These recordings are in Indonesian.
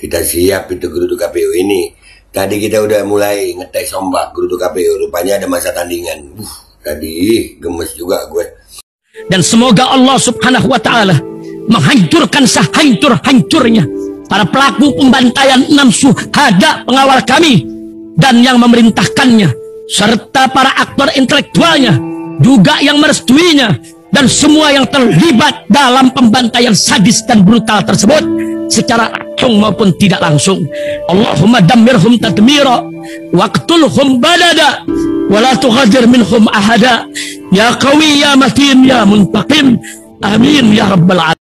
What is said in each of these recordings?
Kita siap itu geruduk KPU ini. Tadi kita udah mulai ngetes ombak geruduk KPU. Rupanya ada masa tandingan. Tadi gemes juga gue. Dan semoga Allah Subhanahu wa ta'ala menghancurkan sehancur-hancurnya para pelaku pembantaian 6 syuhada pengawal kami dan yang memerintahkannya, serta para aktor intelektualnya juga yang merestuinya, dan semua yang terlibat dalam pembantaian sadis dan brutal tersebut secara langsung maupun tidak langsung. Allahumma dammirhum tadmira waqtulhum balada wala tughadir minhum ahada ya qawi ya matin ya muntaqim amin ya rabbal alamin.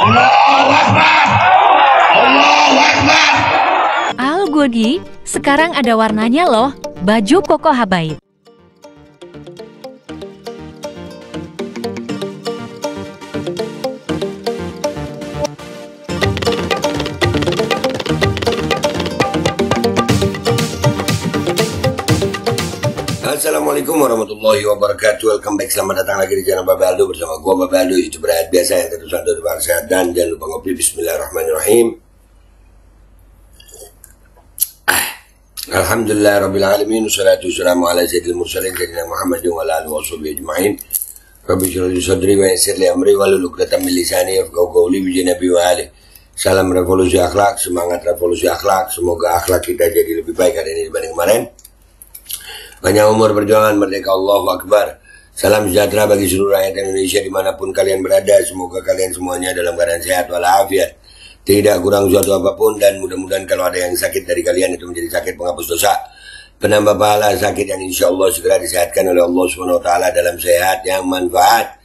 Allahu Akbar, Allahu Akbar. Al Godi, sekarang ada warnanya loh, baju koko habaib. Assalamualaikum warahmatullahi wabarakatuh. Welcome back, selamat datang lagi di channel Bapak Aldo bersama gua Bapak Aldo, YouTuber rakyat biasa yang terus ada di bangsa. Dan jangan lupa ngopi. Bismillahirrahmanirrahim. Alhamdulillah rabbil alamin, wassalatu wassalamu ala sayyidil mursalin sayyidina Muhammadin wa ala alihi washabihi ajma'in. Rabbi shrah li sadri wa yassir li amri wahlul 'uqdatam min lisani yafqahu qawli bi nabi wa alihi. Salam revolusi akhlak, semangat revolusi akhlak. Semoga akhlak kita jadi lebih baik hari ini dibanding kemarin. Panjang umur perjuangan merdeka, Allahu Akbar. Salam sejahtera bagi seluruh rakyat Indonesia dimanapun kalian berada. Semoga kalian semuanya dalam keadaan sehat walafiat, tidak kurang suatu apapun, dan mudah-mudahan kalau ada yang sakit dari kalian itu menjadi sakit penghapus dosa, penambah pahala, sakit yang insya Allah segera disehatkan oleh Allah Subhanahu Wa Taala dalam sehat yang manfaat.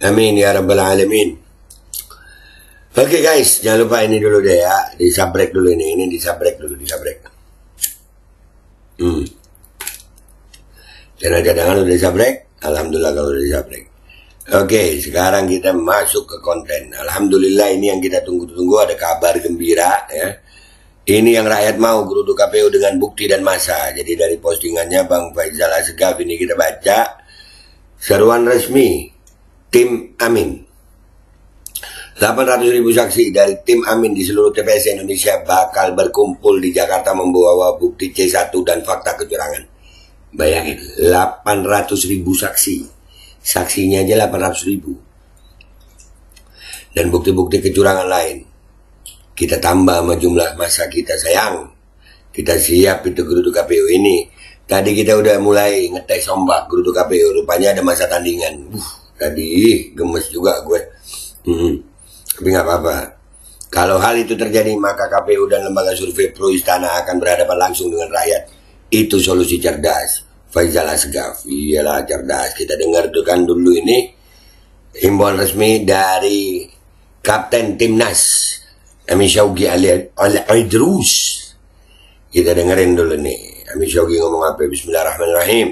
Amin ya rabbal alamin. Oke guys, jangan lupa ini dulu deh ya, disabrek dulu ini disabrek dulu, disabrek. Channel cadangan udah disabrek, alhamdulillah kalau udah disabrek. Oke, sekarang kita masuk ke konten. Alhamdulillah, ini yang kita tunggu-tunggu, ada kabar gembira ya. Ini yang rakyat mau, geruduk KPU dengan bukti dan massa. Jadi dari postingannya Bang Faisal Asgaf ini kita baca, seruan resmi tim Amin. 800.000 saksi dari tim Amin di seluruh TPS Indonesia bakal berkumpul di Jakarta membawa bukti C1 dan fakta kecurangan. Bayangin, 800.000 saksi. Saksinya aja 800.000. Dan bukti-bukti kecurangan lain. Kita tambah sama jumlah massa kita, sayang. Kita siap itu geruduk KPU ini. Tadi kita udah mulai ngetes ombak geruduk KPU. Rupanya ada masa tandingan. Tadi gemes juga gue. Tapi gak apa-apa. Kalau hal itu terjadi, maka KPU dan lembaga survei pro istana akan berhadapan langsung dengan rakyat. Itu solusi cerdas Faisal Asgaf. Iyalah cerdas. Kita dengar tuh kan dulu ini himbauan resmi dari Kapten Timnas Ami Syaugi Al-Idrus. Kita dengerin dulu nih Ami Syaugi ngomong apa. Bismillahirrahmanirrahim.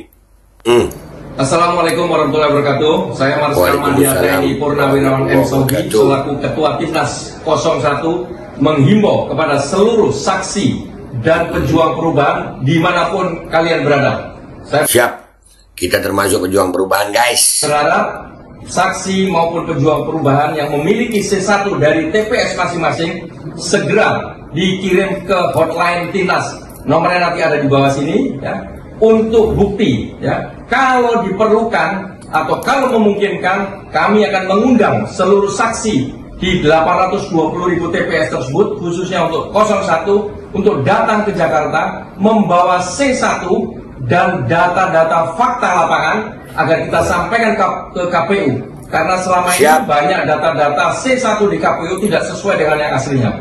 Assalamualaikum warahmatullahi wabarakatuh. Saya Marskal Mandia TNI Purnawirawan M. Syaugi selaku Ketua Timnas 01 menghimbau kepada seluruh saksi dan pejuang perubahan dimanapun kalian berada. Saya siap, kita termasuk pejuang perubahan guys. berharap saksi maupun pejuang perubahan yang memiliki C1 dari TPS masing-masing segera dikirim ke hotline Timnas. Nomornya nanti ada di bawah sini ya, untuk bukti ya. Kalau diperlukan atau kalau memungkinkan, kami akan mengundang seluruh saksi di 820.000 TPS tersebut, khususnya untuk 01, untuk datang ke Jakarta membawa C1 dan data-data fakta lapangan agar kita sampaikan ke KPU, karena selama ini banyak data-data C1 di KPU tidak sesuai dengan yang aslinya.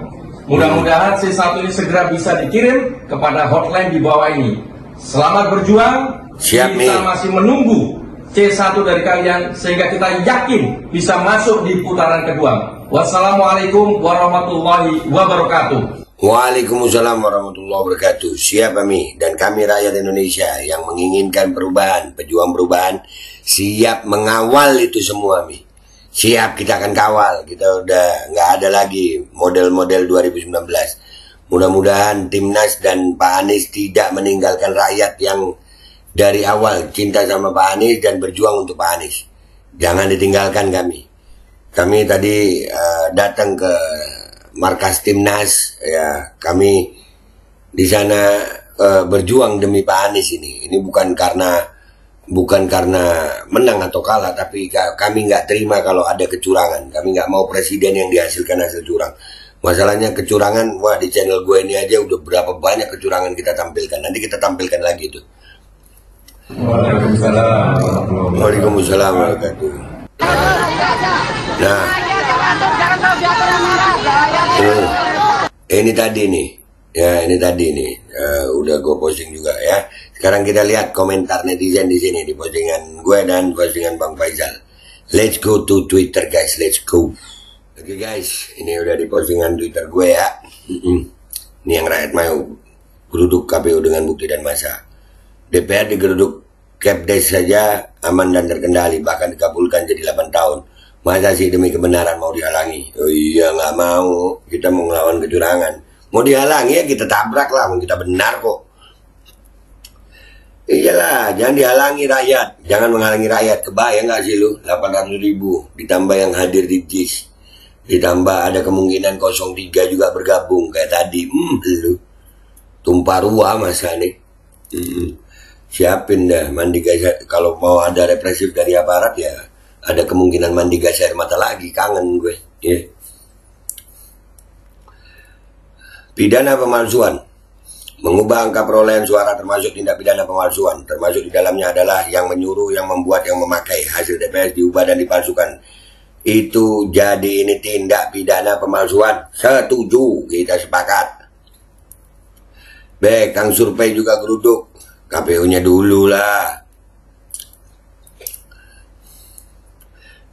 Mudah-mudahan C1 ini segera bisa dikirim kepada hotline di bawah ini. Selamat berjuang. Kita masih menunggu C1 dari kalian sehingga kita yakin bisa masuk di putaran kedua. Wassalamualaikum warahmatullahi wabarakatuh. Waalaikumsalam warahmatullahi wabarakatuh. Siap kami dan kami rakyat Indonesia yang menginginkan perubahan, pejuang perubahan, siap mengawal itu semua Mi. Siap, kita akan kawal. Kita udah nggak ada lagi model-model 2019. Mudah-mudahan Timnas dan Pak Anies tidak meninggalkan rakyat yang dari awal cinta sama Pak Anies dan berjuang untuk Pak Anies. Jangan ditinggalkan kami. Kami tadi datang ke markas timnas, ya kami di sana berjuang demi Pak Anies ini. Ini bukan karena menang atau kalah, tapi kami nggak terima kalau ada kecurangan. Kami nggak mau presiden yang dihasilkan hasil curang. Masalahnya kecurangan, wah di channel gue ini aja udah berapa banyak kecurangan kita tampilkan. Nanti kita tampilkan lagi tuh. Waalaikumsalam. Waalaikumsalam warahmatullahi wabarakatuh. Nah, ini tadi nih, ya ini tadi nih, udah gue posting juga ya. Sekarang kita lihat komentar netizen di sini di postingan gue dan postingan Bang Faisal. Let's go to Twitter guys, let's go. Oke guys, ini udah di postingan Twitter gue ya. Ini yang rakyat mau geruduk KPU dengan bukti dan massa. DPR digeruduk Kepdes saja aman dan terkendali, bahkan dikabulkan jadi 8 tahun. Masa sih demi kebenaran mau dihalangi? Oh iya nggak mau, kita mau ngelawan kecurangan. Mau dihalangi ya kita tabrak lah, mau kita benar kok. Iyalah, jangan dihalangi rakyat, jangan menghalangi rakyat. Kebayang nggak sih lu, 800.000 ditambah yang hadir di JIS. Ditambah ada kemungkinan 03 juga bergabung kayak tadi. Lu tumpah ruah masa nih. Siapin dah mandi gas. Kalau mau ada represif dari aparat ya ada kemungkinan mandi gas air mata lagi. Kangen gue. Yeah. Pidana pemalsuan. Mengubah angka perolehan suara termasuk tindak pidana pemalsuan. Termasuk di dalamnya adalah yang menyuruh, yang membuat, yang memakai hasil TPS diubah dan dipalsukan. Itu jadi ini tindak pidana pemalsuan. Setuju, kita sepakat. Kang survei juga geruduk. KPU-nya dulu lah.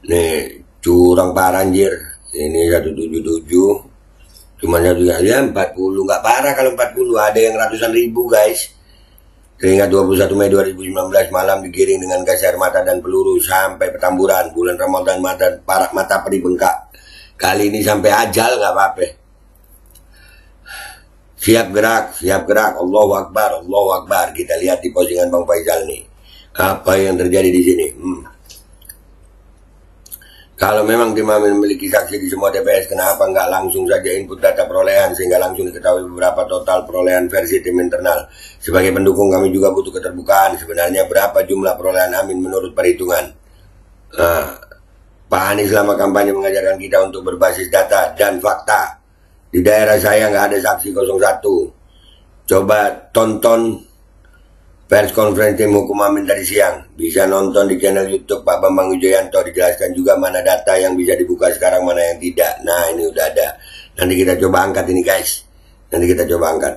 Nih, curang parah anjir. Ini 177. Cuma satu ya 40. Nggak parah kalau 40. Ada yang ratusan ribu guys. Teringat 21 Mei 2019 malam digiring dengan gas air mata dan peluru sampai Petamburan. Bulan Ramadan mata perih bengkak. Kali ini sampai ajal nggak apa-apa. Siap gerak. Allahu Akbar, Allahu Akbar. Kita lihat di postingan Bang Faisal nih. Apa yang terjadi di sini? Kalau memang tim Amin memiliki saksi di semua TPS, kenapa nggak langsung saja input data perolehan sehingga langsung diketahui beberapa total perolehan versi tim internal. Sebagai pendukung kami juga butuh keterbukaan. Sebenarnya berapa jumlah perolehan Amin menurut perhitungan? Pak Anies selama kampanye mengajarkan kita untuk berbasis data dan fakta. Di daerah saya nggak ada saksi 01. Coba tonton pers konferensi tim hukum Amin tadi siang. Bisa nonton di channel YouTube Pak Bambang Wijoyanto. Dijelaskan juga mana data yang bisa dibuka sekarang, mana yang tidak. Nah ini udah ada. Nanti kita coba angkat ini guys. Nanti kita coba angkat.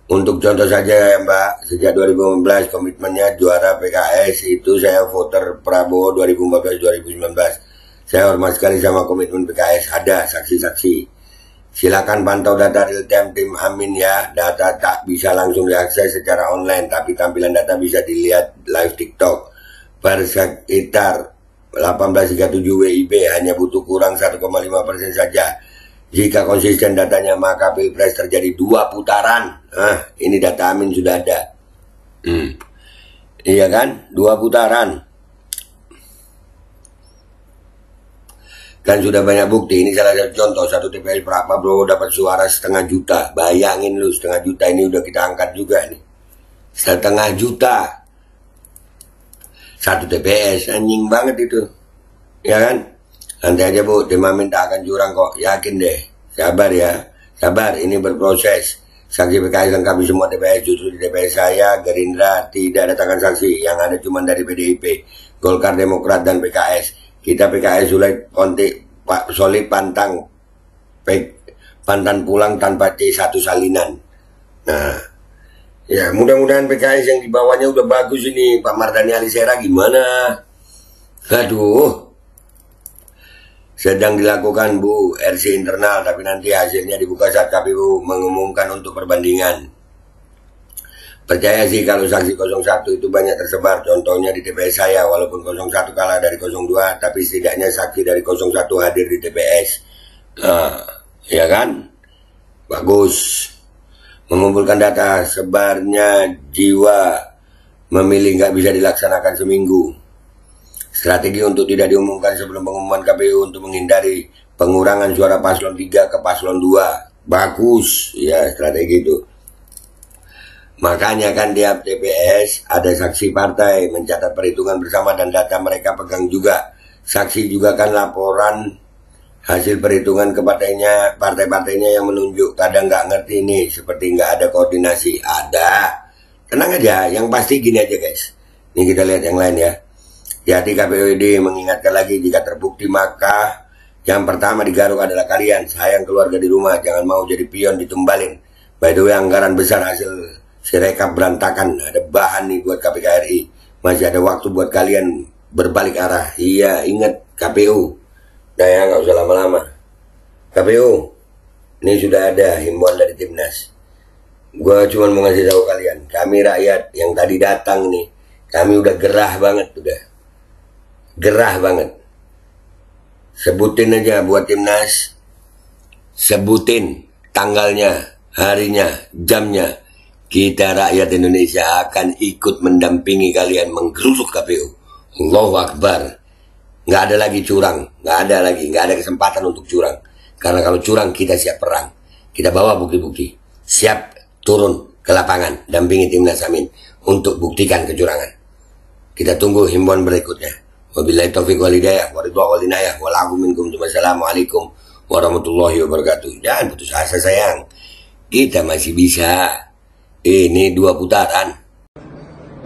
Untuk contoh saja ya Mbak, sejak 2015 komitmennya juara PKS itu saya voter Prabowo 2014-2019. Saya hormat sekali sama komitmen PKS. Ada saksi-saksi. Silakan pantau data real time tim Amin ya. Data tak bisa langsung diakses secara online, tapi tampilan data bisa dilihat live TikTok. Per sekitar 1837 WIB hanya butuh kurang 1,5% saja. Jika konsisten datanya maka Pilpres terjadi 2 putaran. Ini data Amin sudah ada. Iya kan? 2 putaran. Kan sudah banyak bukti. Ini salah satu contoh. Satu TPS Pak Prabowo dapat suara 500.000. Bayangin lu 500.000 ini udah kita angkat juga nih. 500.000 satu TPS. Anjing banget itu. Ya kan? Nanti aja Bu, tim Amin tak akan curang kok. Yakin deh. Sabar ya. Sabar, ini berproses. Saksi PKS lengkapi semua TPS. Justru di TPS saya, Gerindra tidak datangkan saksi. Yang ada cuma dari PDIP, Golkar, Demokrat, dan PKS. Kita PKS Sulit Pontik Pak Solid Pantan pulang tanpa C1 salinan. Nah, ya mudah-mudahan PKS yang di bawahnya udah bagus ini. Pak Mardhani Alisera gimana? Aduh. Sedang dilakukan Bu RC internal, tapi nanti hasilnya dibuka saat KPU mengumumkan untuk perbandingan. Percaya sih kalau saksi 01 itu banyak tersebar, contohnya di TPS saya, walaupun 01 kalah dari 02, tapi setidaknya saksi dari 01 hadir di TPS. Ya kan? Bagus. Mengumpulkan data sebarnya jiwa memilih nggak bisa dilaksanakan seminggu. Strategi untuk tidak diumumkan sebelum pengumuman KPU untuk menghindari pengurangan suara paslon 3 ke paslon 2. Bagus, ya strategi itu. Makanya kan tiap TPS ada saksi partai mencatat perhitungan bersama dan data mereka pegang juga. Saksi juga kan laporan hasil perhitungan ke partai-partainya yang menunjuk. Kadang nggak ngerti nih, seperti nggak ada koordinasi. Ada. Tenang aja, yang pasti gini aja guys. Ini kita lihat yang lain ya. Jadi KPUD mengingatkan lagi, jika terbukti maka yang pertama digaruk adalah kalian. Sayang keluarga di rumah, jangan mau jadi pion ditumbalin. By the way, anggaran besar hasil Sirekap berantakan. Ada bahan nih buat KPK RI. Masih ada waktu buat kalian berbalik arah. Iya, ingat KPU. Nah ya, nggak usah lama-lama. KPU, ini sudah ada himbauan dari Timnas. Gue cuma mau ngasih tahu kalian, kami rakyat yang tadi datang nih, kami udah gerah banget, gerah banget. Sebutin aja buat Timnas, sebutin tanggalnya, harinya, jamnya. Kita rakyat Indonesia akan ikut mendampingi kalian menggeruduk KPU. Allahu Akbar. Nggak ada lagi curang, nggak ada kesempatan untuk curang. Karena kalau curang kita siap perang. Kita bawa bukti-bukti, siap turun ke lapangan, dampingi Timnas Amin untuk buktikan kecurangan. Kita tunggu himbauan berikutnya. Wabillahi taufiq wal hidayah, waridwa wal inayah, wal minkum. Wassalamualaikum warahmatullahi wabarakatuh. Jangan putus asa sayang, kita masih bisa. Ini 2 putaran.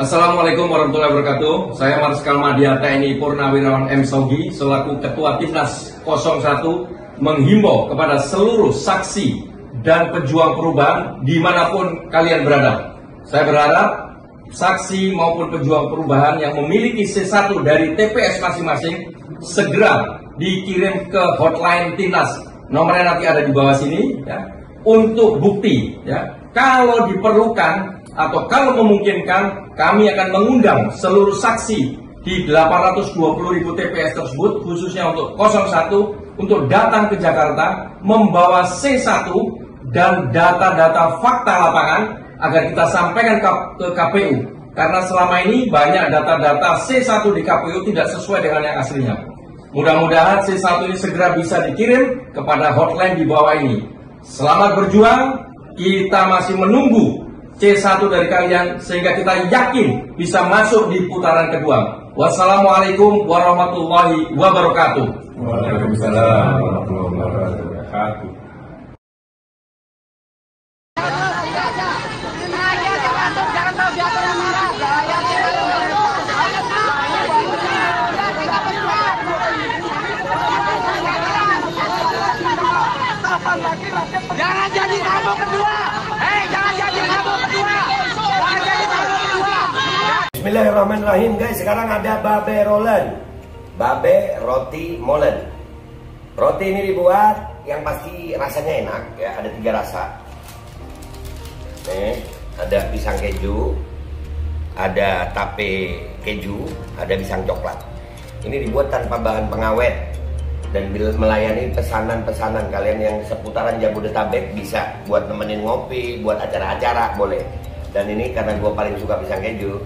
Assalamualaikum warahmatullahi wabarakatuh. Saya Marskal Madya TNI Purnawirawan M. Sogi selaku Ketua Timnas 01 menghimbau kepada seluruh saksi dan pejuang perubahan dimanapun kalian berada. Saya berharap saksi maupun pejuang perubahan yang memiliki C1 dari TPS masing-masing segera dikirim ke hotline Timnas. Nomornya nanti ada di bawah sini ya, untuk bukti ya. Kalau diperlukan atau kalau memungkinkan, kami akan mengundang seluruh saksi di 820.000 TPS tersebut, khususnya untuk 01, untuk datang ke Jakarta membawa C1 dan data-data fakta lapangan agar kita sampaikan ke KPU. Karena selama ini banyak data-data C1 di KPU tidak sesuai dengan yang aslinya. Mudah-mudahan C1 ini segera bisa dikirim kepada hotline di bawah ini. Selamat berjuang. Kita masih menunggu C1 dari kalian sehingga kita yakin bisa masuk di putaran kedua. Wassalamualaikum warahmatullahi wabarakatuh. Waalaikumsalam warahmatullahi wabarakatuh. Jangan jadi tabung kedua. Jangan jadi tabung kedua. Jangan jadi tabung kedua. Bismillahirrahmanirrahim guys. Sekarang ada babe rolen, babe roti molen. Roti ini dibuat yang pasti rasanya enak ya. Ada 3 rasa. Nih, ada pisang keju, ada tape keju, ada pisang coklat. Ini dibuat tanpa bahan pengawet dan melayani pesanan-pesanan kalian yang seputaran Jabodetabek. Bisa buat nemenin ngopi, buat acara-acara boleh. Dan ini karena gue paling suka pisang keju,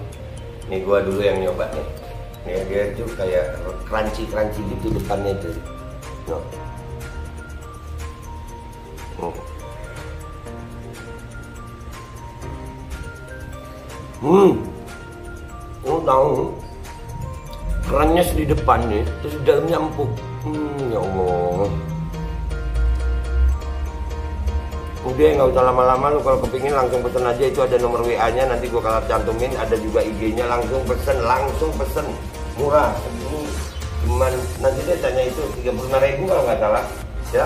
ini gue dulu yang nyoba nih. Nih dia tuh kayak crunchy gitu depannya itu. No. Tahu kerannyes di depan nih, terus di dalamnya empuk. Ya Allah. Udah nggak usah lama-lama, lu kalau kepingin langsung pesen aja, itu ada nomor WA-nya, nanti gua kalau cantumin, ada juga IG-nya, langsung pesen, murah. Ini cuman nanti dia tanya itu 35.000 kalau nggak salah, ya.